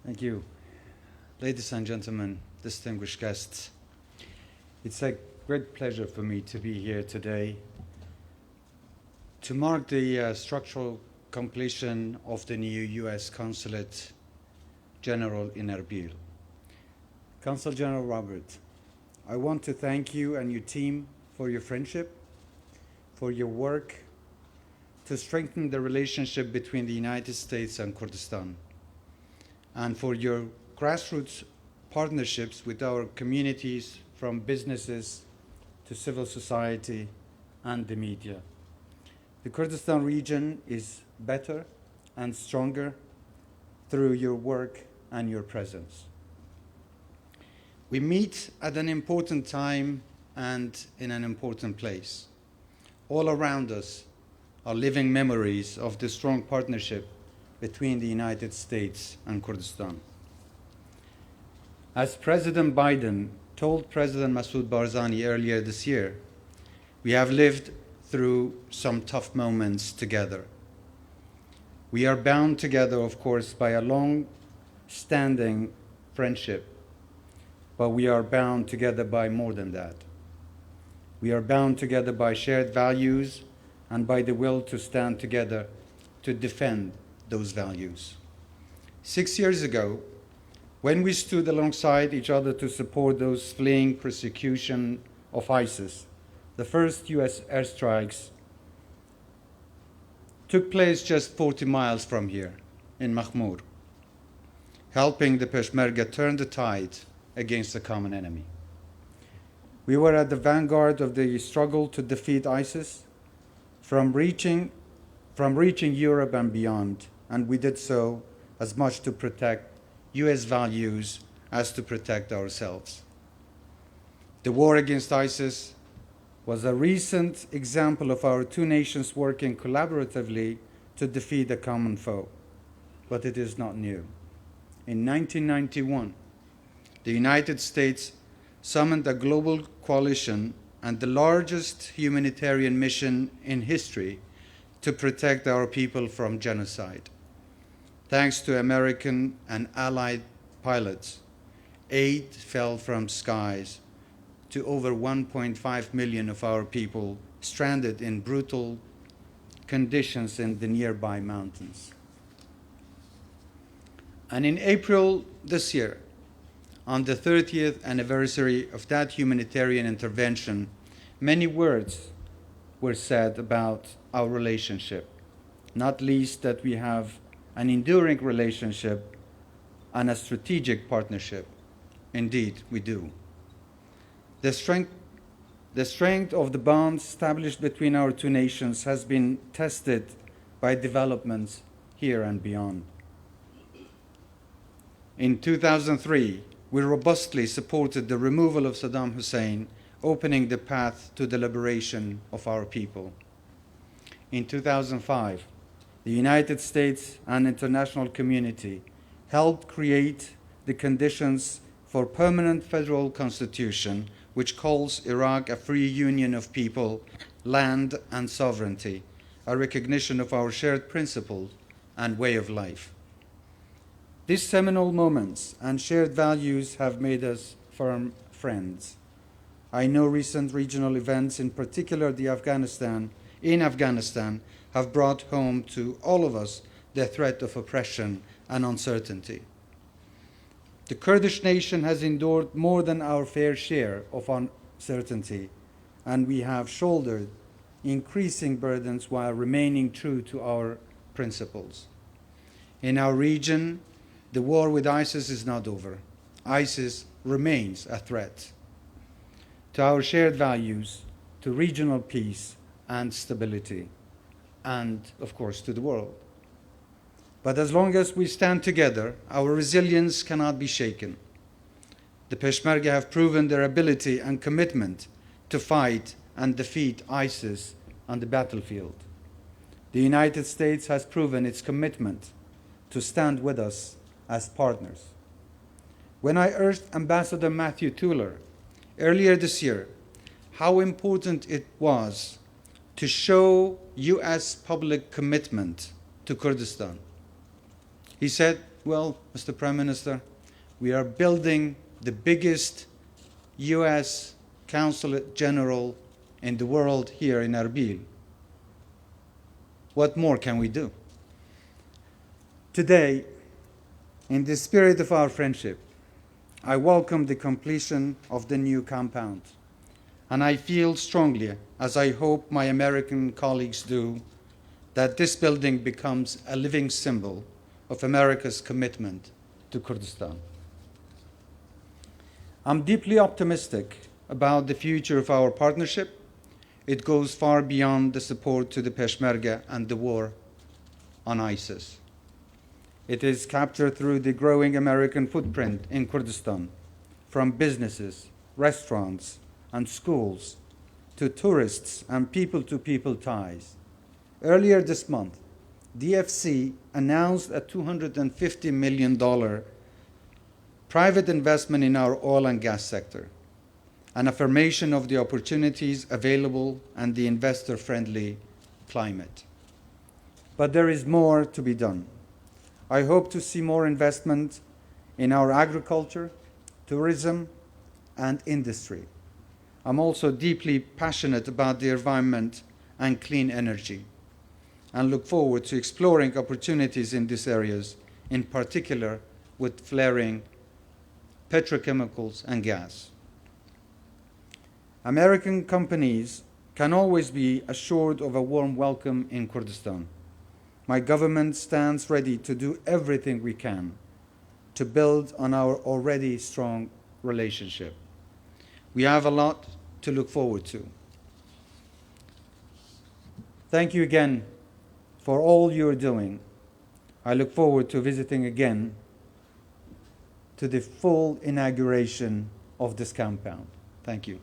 Thank you. Ladies and gentlemen, distinguished guests, it's a great pleasure for me to be here today to mark the structural completion of the new U.S. Consulate General in Erbil. Consul General Robert, I want to thank you and your team for your friendship, for your work to strengthen the relationship between the United States and Kurdistan, and for your grassroots partnerships with our communities, from businesses to civil society and the media. The Kurdistan region is better and stronger through your work and your presence. We meet at an important time and in an important place. All around us are living memories of the strong partnership between the United States and Kurdistan. As President Biden told President Masoud Barzani earlier this year, we have lived through some tough moments together. We are bound together, of course, by a long-standing friendship, but we are bound together by more than that. We are bound together by shared values and by the will to stand together to defend those values. 6 years ago, when we stood alongside each other to support those fleeing persecution of ISIS, the first U.S. airstrikes took place just 40 miles from here, in Mahmoud, helping the Peshmerga turn the tide against a common enemy. We were at the vanguard of the struggle to defeat ISIS, from reaching Europe and beyond, and we did so as much to protect U.S. values as to protect ourselves. The war against ISIS was a recent example of our two nations working collaboratively to defeat a common foe, but it is not new. In 1991, the United States summoned a global coalition and the largest humanitarian mission in history to protect our people from genocide. Thanks to American and Allied pilots, aid fell from skies to over 1.5 million of our people stranded in brutal conditions in the nearby mountains. And in April this year, on the 30th anniversary of that humanitarian intervention, many words were said about our relationship, not least that we have an enduring relationship and a strategic partnership. Indeed, we do. The strength of the bonds established between our two nations has been tested by developments here and beyond. In 2003, we robustly supported the removal of Saddam Hussein, opening the path to the liberation of our people. In 2005, the United States and international community helped create the conditions for permanent federal constitution, which calls Iraq a free union of people, land, and sovereignty, a recognition of our shared principles and way of life. These seminal moments and shared values have made us firm friends. I know recent regional events, in particular in Afghanistan, have brought home to all of us the threat of oppression and uncertainty. The Kurdish nation has endured more than our fair share of uncertainty, and we have shouldered increasing burdens while remaining true to our principles. In our region, the war with ISIS is not over. ISIS remains a threat to our shared values, to regional peace and stability, and, of course, to the world. But as long as we stand together, our resilience cannot be shaken. The Peshmerga have proven their ability and commitment to fight and defeat ISIS on the battlefield. The United States has proven its commitment to stand with us as partners. When I urged Ambassador Matthew Tuller earlier this year how important it was to show U.S. public commitment to Kurdistan, he said, Well, Mr. Prime Minister, we are building the biggest US Consulate General in the world here in Erbil. What more can we do? Today, in the spirit of our friendship, I welcome the completion of the new compound, and I feel strongly, as I hope my American colleagues do, that this building becomes a living symbol of America's commitment to Kurdistan. I'm deeply optimistic about the future of our partnership. It goes far beyond the support to the Peshmerga and the war on ISIS. It is captured through the growing American footprint in Kurdistan, from businesses, restaurants, and schools, to tourists and people-to-people ties. Earlier this month, DFC announced a $250 million private investment in our oil and gas sector, an affirmation of the opportunities available and the investor-friendly climate. But there is more to be done. I hope to see more investment in our agriculture, tourism, and industry. I'm also deeply passionate about the environment and clean energy, and look forward to exploring opportunities in these areas, in particular with flaring petrochemicals and gas. American companies can always be assured of a warm welcome in Kurdistan. My government stands ready to do everything we can to build on our already strong relationship. We have a lot to look forward to. Thank you again for all you're doing. I look forward to visiting again to the full inauguration of this compound. Thank you.